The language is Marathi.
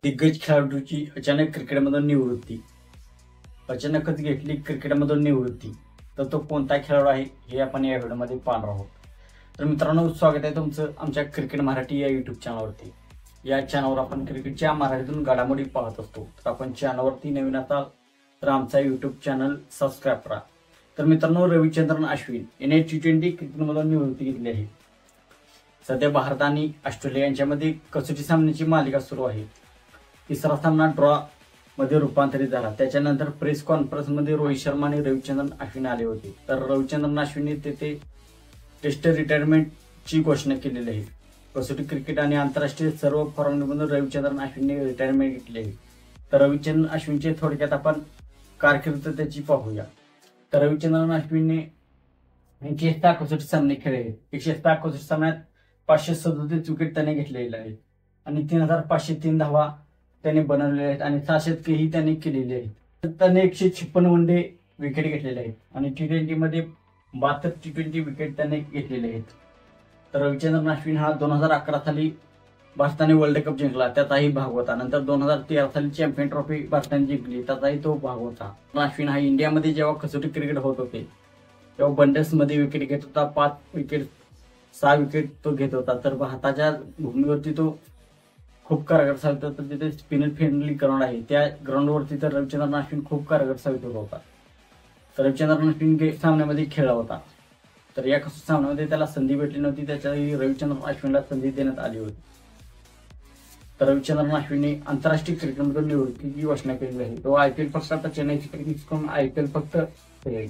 दिग्गज खेळाडूची अचानक क्रिकेटमधून निवृत्ती. अचानकच घेतली क्रिकेटमधून निवृत्ती. तर तो कोणता खेळाडू आहे हे आपण या व्हिडिओमध्ये पाहणार आहोत. तर मित्रांनो, स्वागत आहे तुमचं आमच्या क्रिकेट मराठी या यूट्यूब चॅनलवरती. या चॅनलवर आपण क्रिकेटच्या मराठीतून घडामोडी पाहत असतो. तर आपण चॅनलवरती नवीन असाल तर आमचा यूट्यूब चॅनल सबस्क्राईब करा. तर मित्रांनो, रविचंद्रन अश्विन याने T20 क्रिकेटमधून निवृत्ती घेतली आहे. सध्या भारत आणि ऑस्ट्रेलिया यांच्यामध्ये कसोटी सामन्याची मालिका सुरू आहे. तिसरा सामना ड्रॉ मध्ये रूपांतरित झाला. त्याच्यानंतर प्रेस कॉन्फरन्स मध्ये रोहित शर्मा आणि रविचंद्रन अश्विन आले होते. तर रविचंद्रन अश्विनने तेथे टेस्ट रिटायरमेंटची घोषणा केलेली आहे. कसोटी क्रिकेट आणि आंतरराष्ट्रीय सर्व फॉर्मॅटमधून रविचंद्रन अश्विनने रिटायरमेंट घेतली आहे. तर रविचंद्रन अश्विनचे थोडक्यात आपण कारकीर्द त्याची पाहूया. तर रविचंद्रन अश्विनने 106 कसोटी सामने खेळले आहेत. 106 कसोटी सामन्यात 537 विकेट त्याने घेतलेले आहेत आणि 3503 धावा त्याने बनवलेले आहेत आणि 6 शतकेही त्याने केलेली आहेत. त्याने 156 वनडे विकेट घेतलेले आहेत आणि T20 मध्ये 72 T20 विकेट त्याने घेतलेले आहेत. तर रविचंद्रन अश्विन हा 2011 साली भारताने वर्ल्ड कप जिंकला, त्याचाही भाग होता. नंतर 2013 साली चॅम्पियन ट्रॉफी भारताने जिंकली, त्याचाही तो भाग होता. अश्विन हा इंडियामध्ये जेव्हा कसोटी क्रिकेट होत होते तेव्हा बंडल्स मध्ये विकेट घेत होता. 5 विकेट 6 विकेट तो घेत होता. तर भारताच्या भूमीवरती तो खूप कारगर साबित होता. तिथे स्पिनर फ्रेंडली ग्राउंड आहे, त्या ग्राउंडवरती तर रविचंद्रन अश्विन खूप कारगर साबित होत होता. तर रविचंद्रन अश्विन सामन्यामध्ये खेळला होता. तर या सामन्यामध्ये त्याला संधी भेटली नव्हती, त्याच्याही रविचंद्रन अश्विनला संधी देण्यात आली होती. तर रविचंद्रन अश्विनने आंतरराष्ट्रीय क्रिकेटमधून निवृत्तीची घोषणा केली आहे. तो IPL फक्त आता चेन्नई सुपर किंग्स कडून IPL फक्त खेळेल.